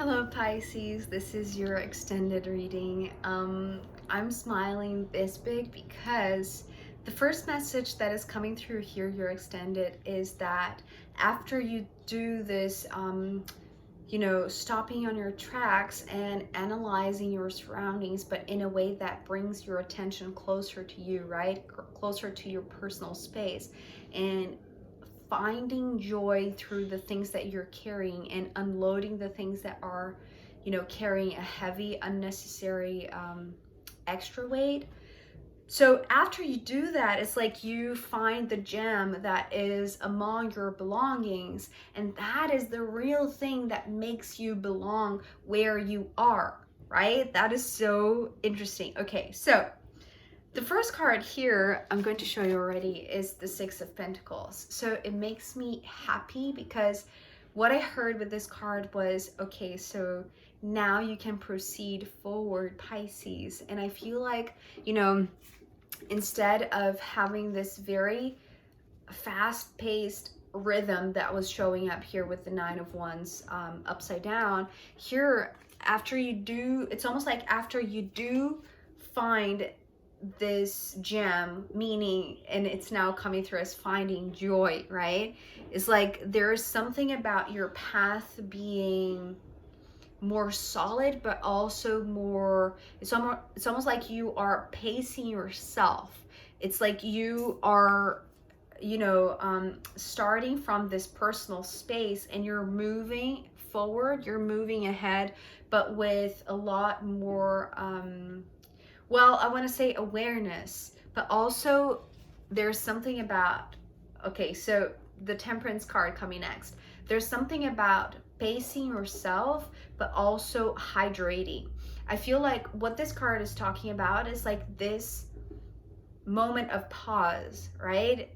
Hello Pisces, this is your extended reading. I'm smiling this big because the first message that is coming through here, your extended, is that after you do this, stopping on your tracks and analyzing your surroundings, but in a way that brings your attention closer to you, right? Closer to your personal space. And finding joy through the things that you're carrying and unloading the things that are, carrying a heavy, unnecessary extra weight. So after you do that, it's like you find the gem that is among your belongings, and that is the real thing that makes you belong where you are, right? That is so interesting. Okay, so the first card here, I'm going to show you already, is the Six of Pentacles. So it makes me happy because what I heard with this card was, okay, so now you can proceed forward, Pisces. And I feel like, instead of having this very fast-paced rhythm that was showing up here with the Nine of Wands upside down, here, after you do, it's almost like after you do find this gem, meaning, and it's now coming through as finding joy, right? It's like there's something about your path being more solid, but also more, it's almost like you are pacing yourself. It's like you are, starting from this personal space and you're moving forward, you're moving ahead, but with a lot more well, I want to say awareness, but also there's something about, okay, so the Temperance card coming next. There's something about pacing yourself, but also hydrating. I feel like what this card is talking about is like this moment of pause, right?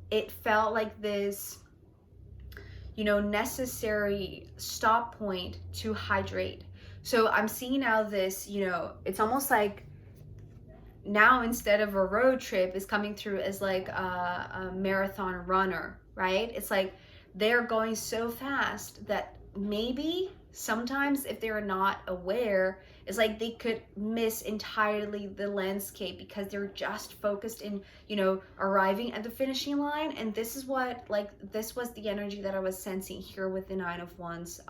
It felt like this, necessary stop point to hydrate. So I'm seeing now this, it's almost like now instead of a road trip is coming through as like a marathon runner, right? It's like they're going so fast that maybe sometimes if they're not aware, it's like they could miss entirely the landscape because they're just focused in, arriving at the finishing line. And this is what, like, this was the energy that I was sensing here with the Nine of Wands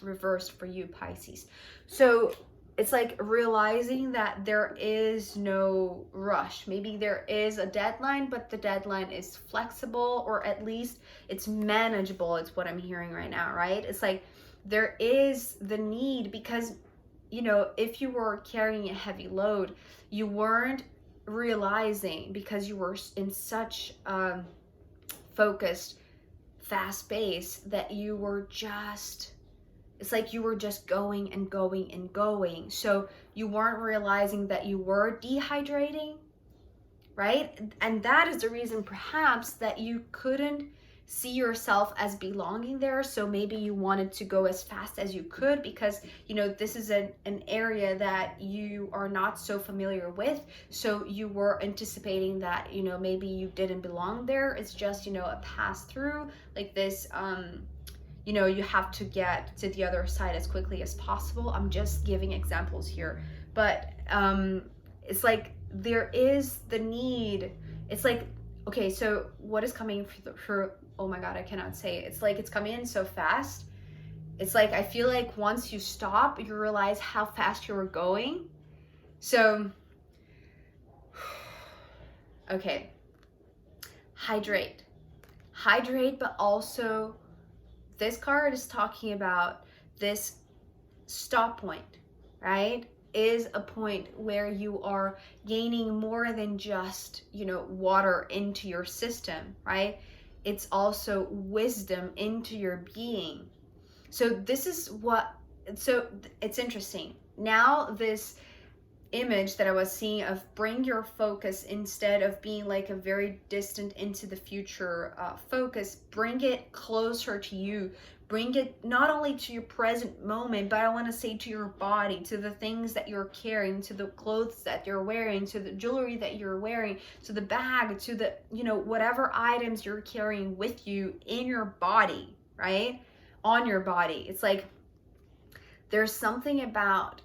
reversed for you, Pisces. So it's like realizing that there is no rush. Maybe there is a deadline, but the deadline is flexible, or at least it's manageable. It's what I'm hearing right now, right? It's like there is the need because, if you were carrying a heavy load, you weren't realizing because you were in such focused, fast pace that you were just, it's like you were just going and going and going. So you weren't realizing that you were dehydrating, right? And that is the reason perhaps that you couldn't see yourself as belonging there. So maybe you wanted to go as fast as you could because, this is an area that you are not so familiar with. So you were anticipating that, maybe you didn't belong there. It's just, a pass through like this, you have to get to the other side as quickly as possible. I'm just giving examples here, but it's like there is the need. It's like, okay, so what is coming for oh my god, I cannot say it. It's like it's coming in so fast. It's like I feel like once you stop, you realize how fast you were going. So okay, hydrate, but also this card is talking about this stop point, right? Is a point where you are gaining more than just, water into your system, right? It's also wisdom into your being. So this is so it's interesting. Now this image that I was seeing of bring your focus instead of being like a very distant into the future focus, bring it closer to you. Bring it not only to your present moment, but I want to say to your body, to the things that you're carrying, to the clothes that you're wearing, to the jewelry that you're wearing, to the bag, to the, whatever items you're carrying with you in your body, right? On your body. It's like there's something about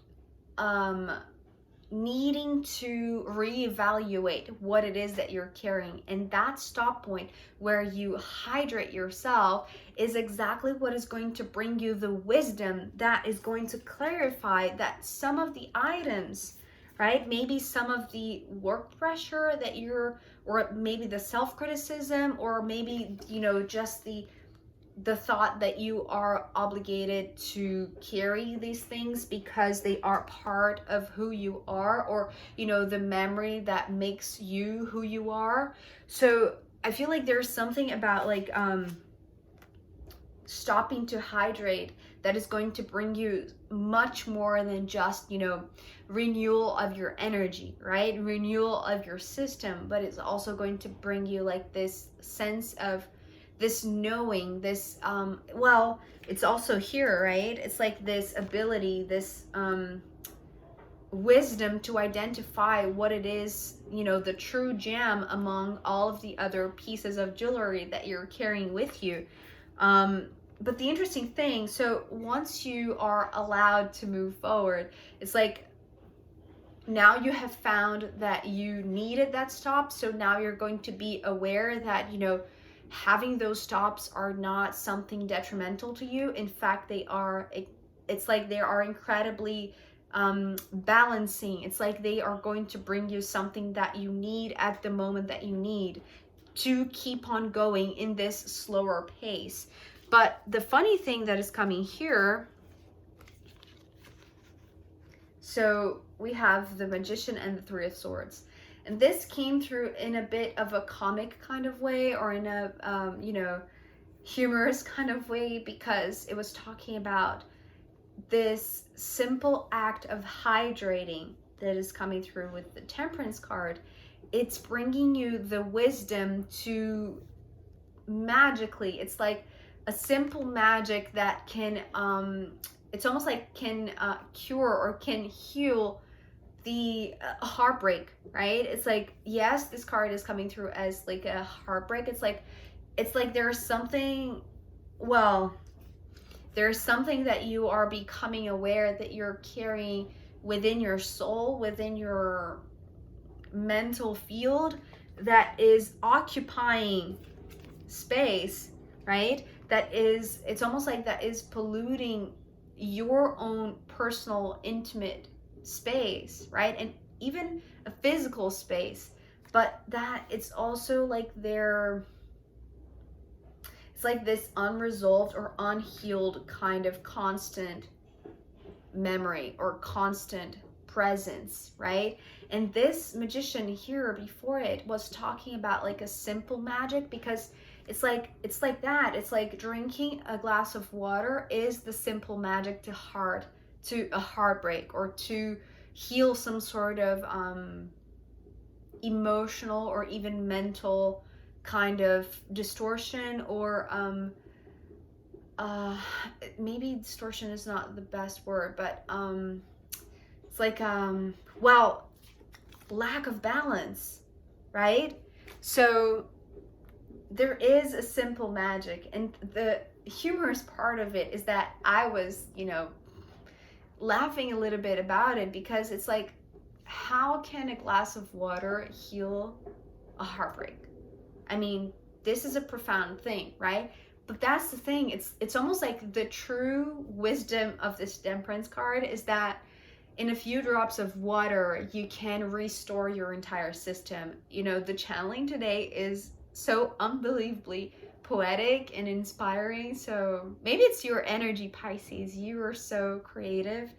needing to reevaluate what it is that you're carrying. And that stop point where you hydrate yourself is exactly what is going to bring you the wisdom that is going to clarify that some of the items, right? Maybe some of the work pressure that you're, or maybe the self-criticism, or maybe, you know, just the thought that you are obligated to carry these things because they are part of who you are, or, you know, the memory that makes you who you are. So I feel like there's something about like stopping to hydrate that is going to bring you much more than just, you know, renewal of your energy, right? Renewal of your system, but it's also going to bring you like this sense of this knowing, this well, it's also here, right? It's like this ability, this wisdom to identify what it is, you know, the true gem among all of the other pieces of jewelry that you're carrying with you. But the interesting thing, so once you are allowed to move forward, it's like now you have found that you needed that stop. So now you're going to be aware that, you know, having those stops are not something detrimental to you. In fact, they are, it's like they are incredibly balancing. It's like they are going to bring you something that you need at the moment that you need to keep on going in this slower pace. But the funny thing that is coming here, so we have the Magician and the Three of Swords. And this came through in a bit of a comic kind of way, or in a, you know, humorous kind of way, because it was talking about this simple act of hydrating that is coming through with the Temperance card. It's bringing you the wisdom to magically, it's like a simple magic that can, it's almost like can cure or can heal the heartbreak, right? It's like, yes, this card is coming through as like a heartbreak. It's like there's something, well, there's something that you are becoming aware that you're carrying within your soul, within your mental field, that is occupying space, right? That is, it's almost like that is polluting your own personal, intimate space, right? And even a physical space, but that it's also like it's like this unresolved or unhealed kind of constant memory or constant presence, right? And this Magician here before it was talking about like a simple magic, because it's like that. It's like drinking a glass of water is the simple magic to a heartbreak, or to heal some sort of emotional or even mental kind of distortion, or maybe distortion is not the best word, but it's like well, lack of balance, right? So there is a simple magic, and the humorous part of it is that I was, you know, laughing a little bit about it, because it's like, how can a glass of water heal a heartbreak? I mean, this is a profound thing, right? But that's the thing, it's almost like the true wisdom of this Temperance card is that in a few drops of water you can restore your entire system. You know, the channeling today is so unbelievably poetic and inspiring. So maybe it's your energy, Pisces. You are so creative.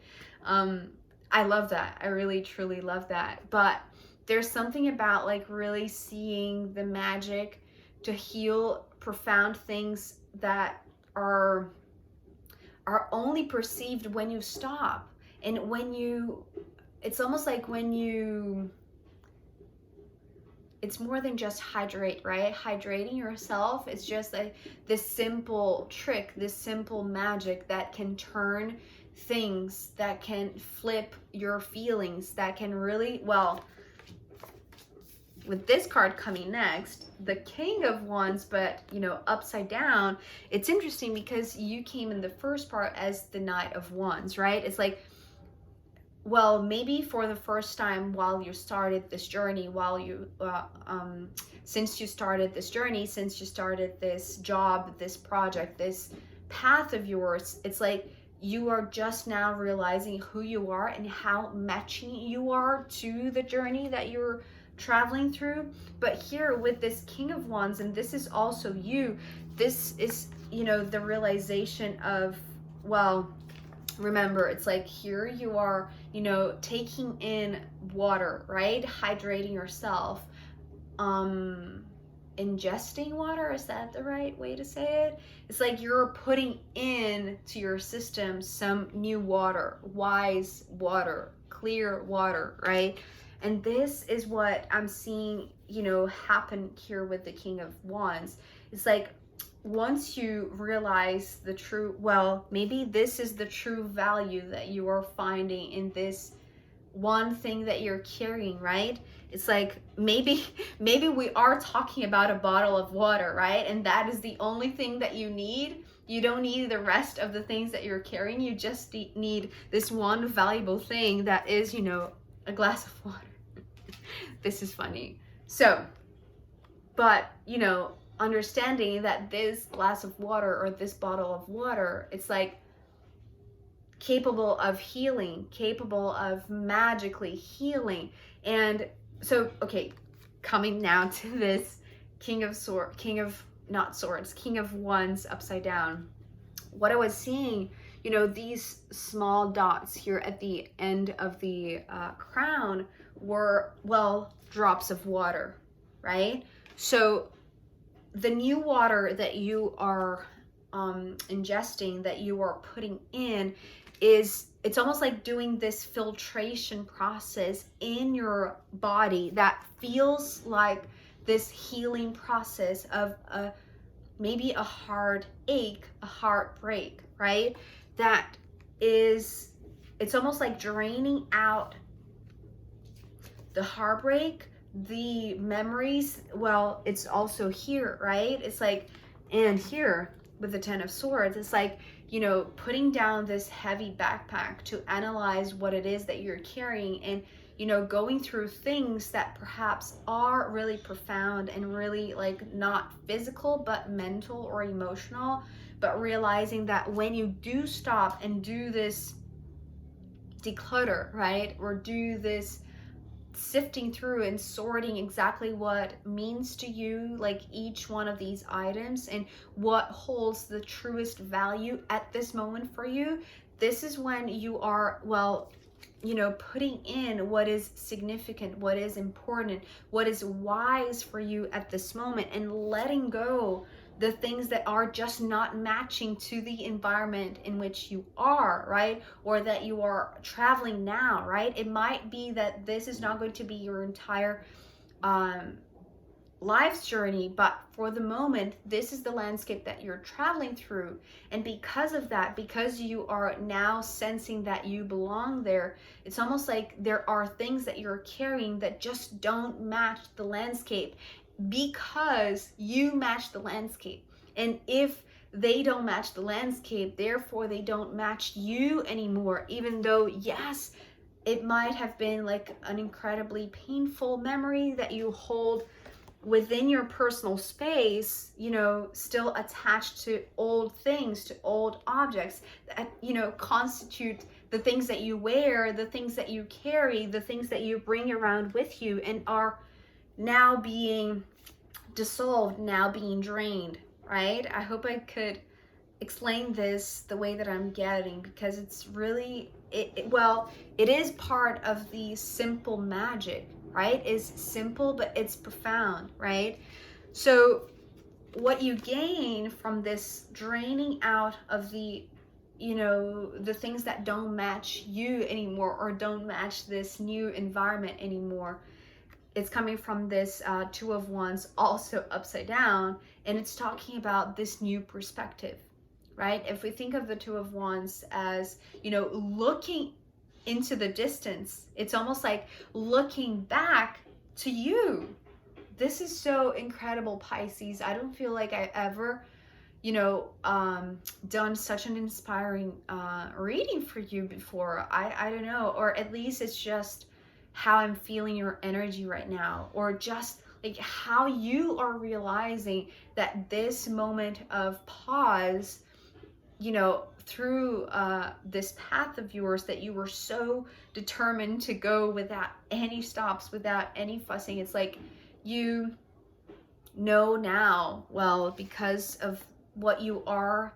I love that. I really truly love that. But there's something about like really seeing the magic to heal profound things that are only perceived when you stop, and when you, it's almost like when you, it's more than just hydrate, right? Hydrating yourself, it's just like this simple trick, this simple magic that can turn things, that can flip your feelings, that can really, well, with this card coming next, the King of Wands, but you know, upside down, it's interesting because you came in the first part as the Knight of Wands, right? It's like, well, maybe for the first time while you started this journey, since you started this journey, since you started this job, this project, this path of yours, it's like you are just now realizing who you are and how matching you are to the journey that you're traveling through. But here with this King of Wands, and this is also you, this is, you know, the realization of, well, remember, it's like here you are, you know, taking in water, right? Hydrating yourself. Ingesting water, is that the right way to say it? It's like you're putting in to your system some new water, wise water, clear water, right? And this is what I'm seeing, you know, happen here with the King of Wands. It's like once you realize the true, well, maybe this is the true value that you are finding in this one thing that you're carrying, right? It's like maybe we are talking about a bottle of water, right? And that is the only thing that you need. You don't need the rest of the things that you're carrying. You just need this one valuable thing that is, you know, a glass of water. This is funny. So, but, you know, understanding that this glass of water or this bottle of water, it's like capable of healing, capable of magically healing. And so, okay, coming now to this King of Wands upside down. What I was seeing, you know, these small dots here at the end of the crown were, well, drops of water, right? So the new water that you are ingesting, that you are putting in, it's almost like doing this filtration process in your body that feels like this healing process of maybe a heartache, a heartbreak, right? That is, it's almost like draining out the heartbreak, the memories. Well, it's also here, right? It's like, and here with the Ten of Swords, it's like, you know, putting down this heavy backpack to analyze what it is that you're carrying, and, you know, going through things that perhaps are really profound and really like not physical but mental or emotional, but realizing that when you do stop and do this declutter, right, or do this sifting through and sorting exactly what means to you, like each one of these items, and what holds the truest value at this moment for you, this is when you are, well, you know, putting in what is significant, what is important, what is wise for you at this moment, and letting go the things that are just not matching to the environment in which you are, right? Or that you are traveling now, right? It might be that this is not going to be your entire life's journey, but for the moment, this is the landscape that you're traveling through. And because of that, because you are now sensing that you belong there, it's almost like there are things that you're carrying that just don't match the landscape, because you match the landscape. And if they don't match the landscape, therefore they don't match you anymore, even though, yes, it might have been like an incredibly painful memory that you hold within your personal space, you know, still attached to old things, to old objects that, you know, constitute the things that you wear, the things that you carry, the things that you bring around with you, and are now being dissolved, now being drained, right? I hope I could explain this the way that I'm getting, because it's really, well, it is part of the simple magic, right? It's simple, but it's profound, right? So what you gain from this draining out of the, you know, the things that don't match you anymore, or don't match this new environment anymore, it's coming from this Two of Wands, also upside down, and it's talking about this new perspective, right? If we think of the Two of Wands as, you know, looking into the distance, it's almost like looking back to you, this is so incredible, Pisces. I don't feel like I ever, done such an inspiring reading for you before. I don't know, or at least it's just how I'm feeling your energy right now, or just like how you are realizing that this moment of pause, through this path of yours that you were so determined to go without any stops, without any fussing. It's like you know now, well, because of what you are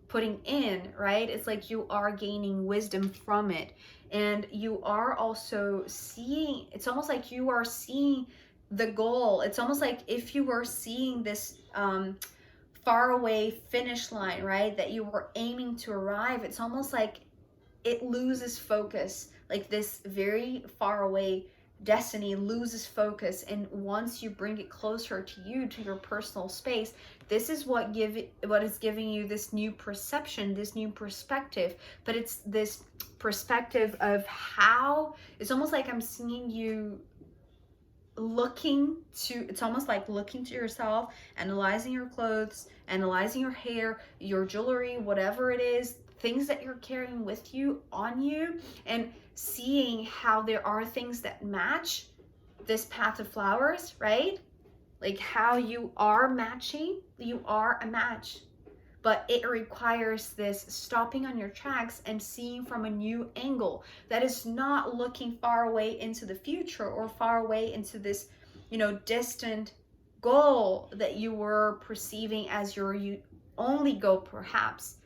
putting in, right? It's like you are gaining wisdom from it. And you are also seeing, it's almost like you are seeing the goal. It's almost like if you were seeing this far away finish line, right, that you were aiming to arrive, it's almost like it loses focus. Like this very far away destiny loses focus, and once you bring it closer to you, to your personal space, this is what is giving you this new perception, this new perspective. But it's this perspective of how, it's almost like I'm seeing you it's almost like looking to yourself, analyzing your clothes, analyzing your hair, your jewelry, whatever it is, things that you're carrying with you, on you, and seeing how there are things that match this path of flowers, right? Like how you are matching, you are a match. But it requires this stopping on your tracks and seeing from a new angle that is not looking far away into the future or far away into this, distant goal that you were perceiving as your only goal, perhaps.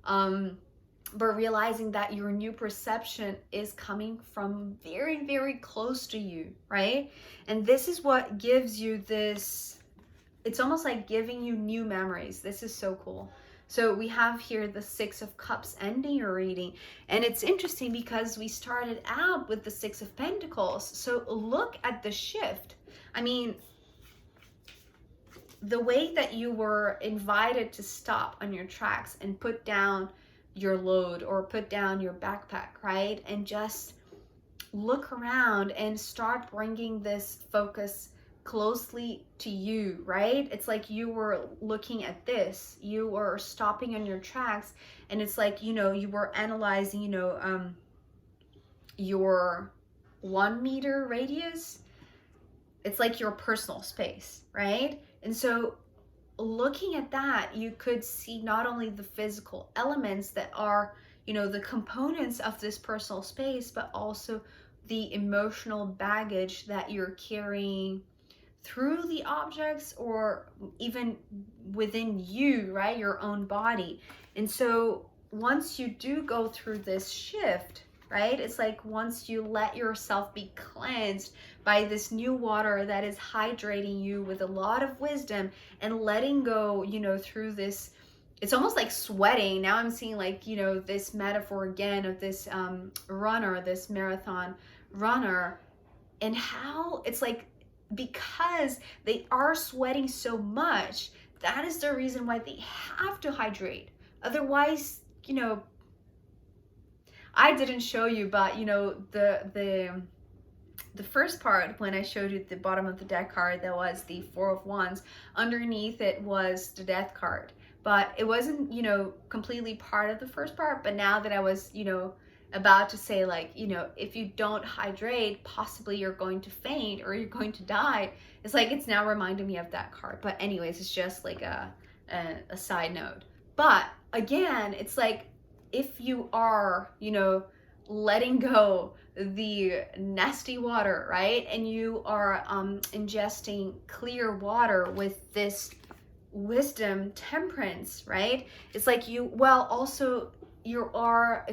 But realizing that your new perception is coming from very, very close to you, right? And this is what gives you this, it's almost like giving you new memories. This is so cool. So we have here the Six of Cups ending your reading. And it's interesting because we started out with the Six of Pentacles. So look at the shift. I mean, the way that you were invited to stop on your tracks and put down your load or put down your backpack, right? And just look around and start bringing this focus closely to you, right? It's like you were looking at this, you were stopping on your tracks, and it's like, you were analyzing, your 1 meter radius. It's like your personal space, right? And so looking at that, you could see not only the physical elements that are, the components of this personal space, but also the emotional baggage that you're carrying through the objects or even within you, right? Your own body. And so once you do go through this shift, right? It's like once you let yourself be cleansed by this new water that is hydrating you with a lot of wisdom and letting go, through this, it's almost like sweating. Now I'm seeing like, this metaphor again of this runner, this marathon runner, and how it's like, because they are sweating so much, that is the reason why they have to hydrate. Otherwise, I didn't show you, but the first part, when I showed you the bottom of the deck card, that was the Four of Wands. Underneath it was the Death card, but it wasn't completely part of the first part. But now that I was about to say, like, if you don't hydrate, possibly you're going to faint or you're going to die, it's like it's now reminding me of that card. But anyways, it's just like a side note. But again, it's like if you are letting go the nasty water, right, and you are ingesting clear water with this wisdom, temperance, right, it's like it's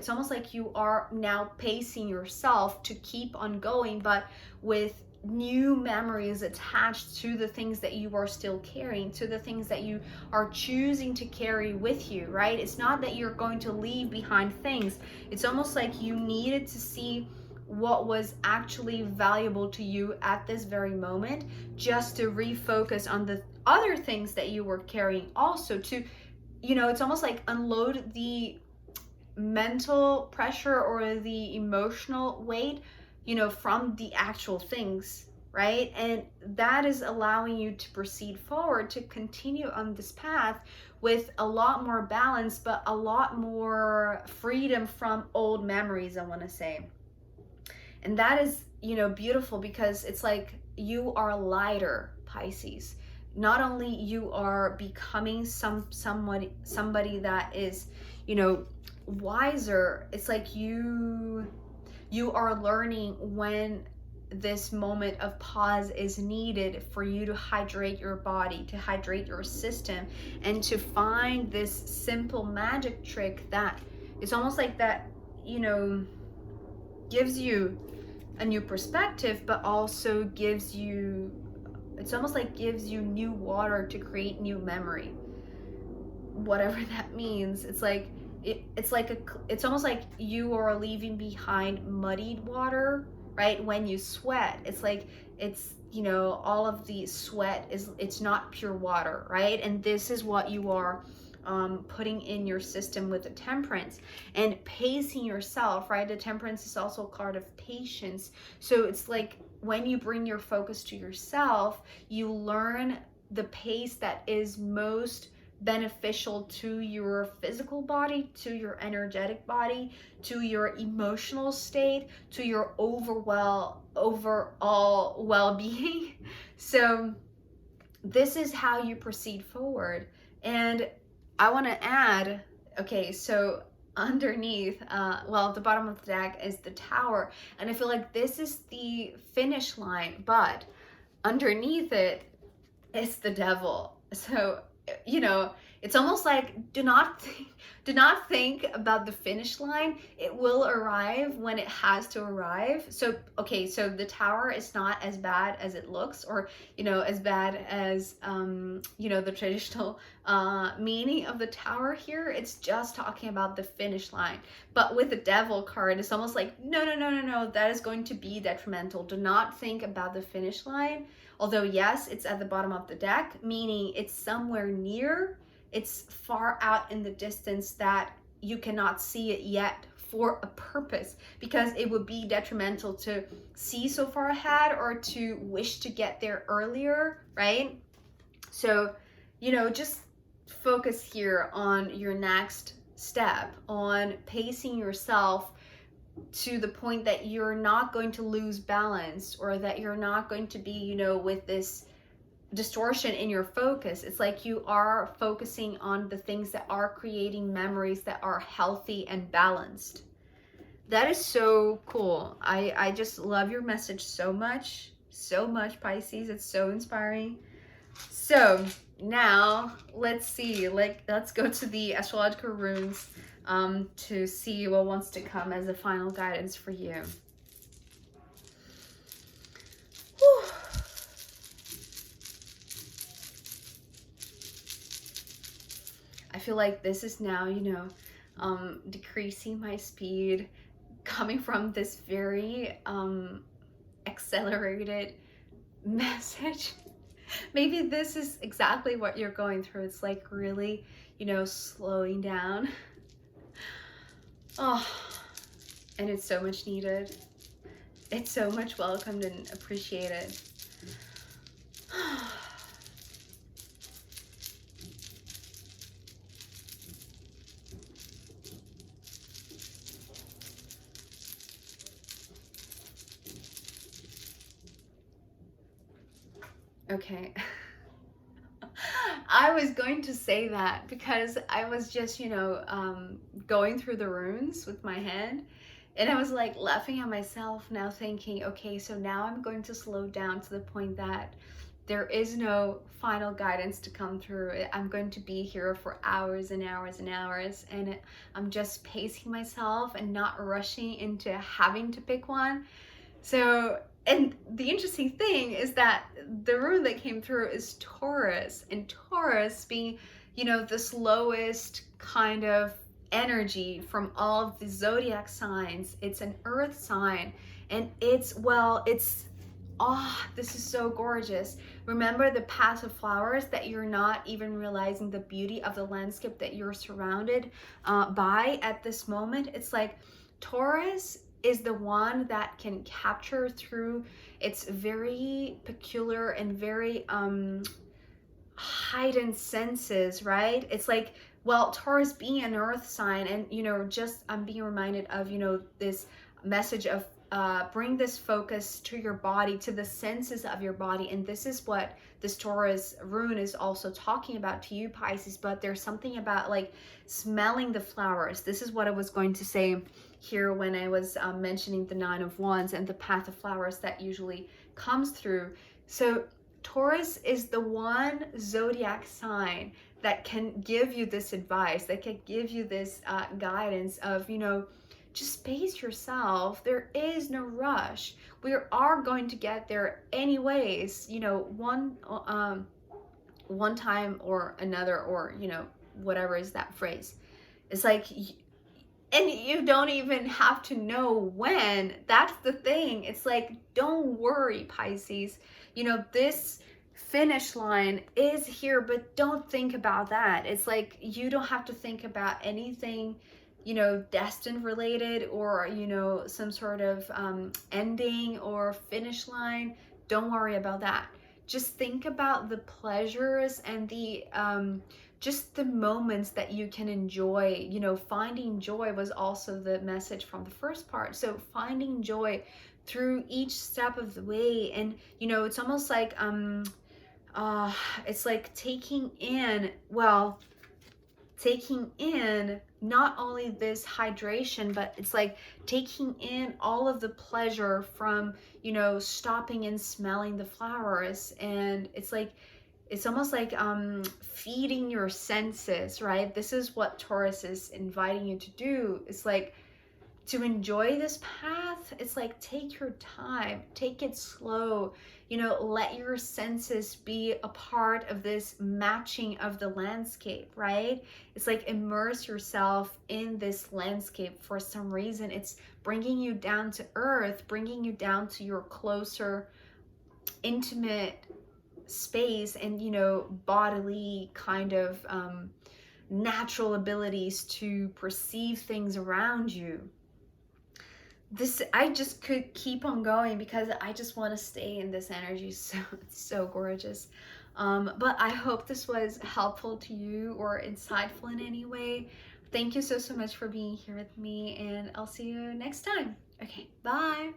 almost like you are now pacing yourself to keep on going, but with new memories attached to the things that you are still carrying, to the things that you are choosing to carry with you, right? It's not that you're going to leave behind things. It's almost like you needed to see what was actually valuable to you at this very moment, just to refocus on the other things that you were carrying also, to it's almost like unload the mental pressure or the emotional weight from the actual things, right? And that is allowing you to proceed forward, to continue on this path with a lot more balance, but a lot more freedom from old memories, I want to say. And that is, you know, beautiful, because it's like you are lighter, Pisces. Not only you are becoming somebody that is, you know, wiser, it's like you are learning when this moment of pause is needed for you to hydrate your body, to hydrate your system, and to find this simple magic trick that it's almost like that, you know, gives you a new perspective, but also gives you, it's almost like gives you new water to create new memory, whatever that means. It's like it's almost like you are leaving behind muddied water, right? When you sweat, it's like, it's, you know, all of the sweat is, it's not pure water, right? And this is what you are putting in your system with the temperance and pacing yourself, right? The temperance is also a card of patience. So it's like when you bring your focus to yourself, you learn the pace that is most beneficial to your physical body, to your energetic body, to your emotional state, to your overall well-being. So this is how you proceed forward. And I want to add, okay, so underneath, well, at the bottom of the deck is the Tower, and I feel like this is the finish line, but underneath it is the Devil. So, you know, it's almost like do not think about the finish line. It will arrive when it has to arrive. So okay, so the Tower is not as bad as it looks, or, you know, as bad as you know, the traditional meaning of the Tower here. It's just talking about the finish line. But with the Devil card, it's almost like no, that is going to be detrimental. Do not think about the finish line. Although yes, it's at the bottom of the deck, meaning it's somewhere near, it's far out in the distance that you cannot see it yet for a purpose, because it would be detrimental to see so far ahead or to wish to get there earlier, right? So, you know, just focus here on your next step, on pacing yourself to the point that you're not going to lose balance, or that you're not going to be, you know, with this distortion in your focus. It's like you are focusing on the things that are creating memories that are healthy and balanced. That is so cool. I just love your message so much, Pisces. It's so inspiring. So now let's see, let's go to the astrological runes to see what wants to come as a final guidance for you. Whew. I feel like this is now, you know, decreasing my speed, coming from this very accelerated message. Maybe this is exactly what you're going through. It's like really, you know, slowing down. Oh, and it's so much needed. It's so much welcomed and appreciated. Okay. I was going to say that because I was just, you know, going through the runes with my hand, and I was like laughing at myself now, thinking, okay, so now I'm going to slow down to the point that there is no final guidance to come through. I'm going to be here for hours and hours and hours, and I'm just pacing myself and not rushing into having to pick one. So, and the interesting thing is that the rune that came through is Taurus, and Taurus being, you know, the slowest kind of energy from all of the zodiac signs. It's an earth sign, and it's, well, it's, oh, this is so gorgeous. Remember the passive flowers, that you're not even realizing the beauty of the landscape that you're surrounded by at this moment. It's like Taurus is the one that can capture through its very peculiar and very heightened senses, right? It's like, well, Taurus being an earth sign, and just I'm being reminded of this message of bring this focus to your body, to the senses of your body. And this is what this Taurus rune is also talking about to you, Pisces. But there's something about like smelling the flowers. This is what I was going to say here when I was mentioning the Nine of Wands and the path of flowers that usually comes through. So Taurus is the one zodiac sign that can give you this advice, that can give you this guidance of, just pace yourself. There is no rush. We are going to get there anyways, one time or another, or, whatever is that phrase. It's like, and you don't even have to know when. That's the thing. It's like, don't worry, Pisces. This finish line is here, but don't think about that. It's like, you don't have to think about anything, destined related, or, some sort of ending or finish line. Don't worry about that. Just think about the pleasures and the just the moments that you can enjoy. Finding joy was also the message from the first part. So finding joy through each step of the way. And it's almost like it's like taking in not only this hydration, but it's like taking in all of the pleasure from stopping and smelling the flowers. And it's like, it's almost like feeding your senses, right? This is what Taurus is inviting you to do. It's like, to enjoy this path, it's like, take your time, take it slow, let your senses be a part of this matching of the landscape, right? It's like, immerse yourself in this landscape. For some reason, it's bringing you down to earth, bringing you down to your closer, intimate space, and bodily kind of natural abilities to perceive things around you. This, I just could keep on going because I just want to stay in this energy. So it's so gorgeous. But I hope this was helpful to you or insightful in any way. Thank you so much for being here with me, and I'll see you next time. Okay, bye.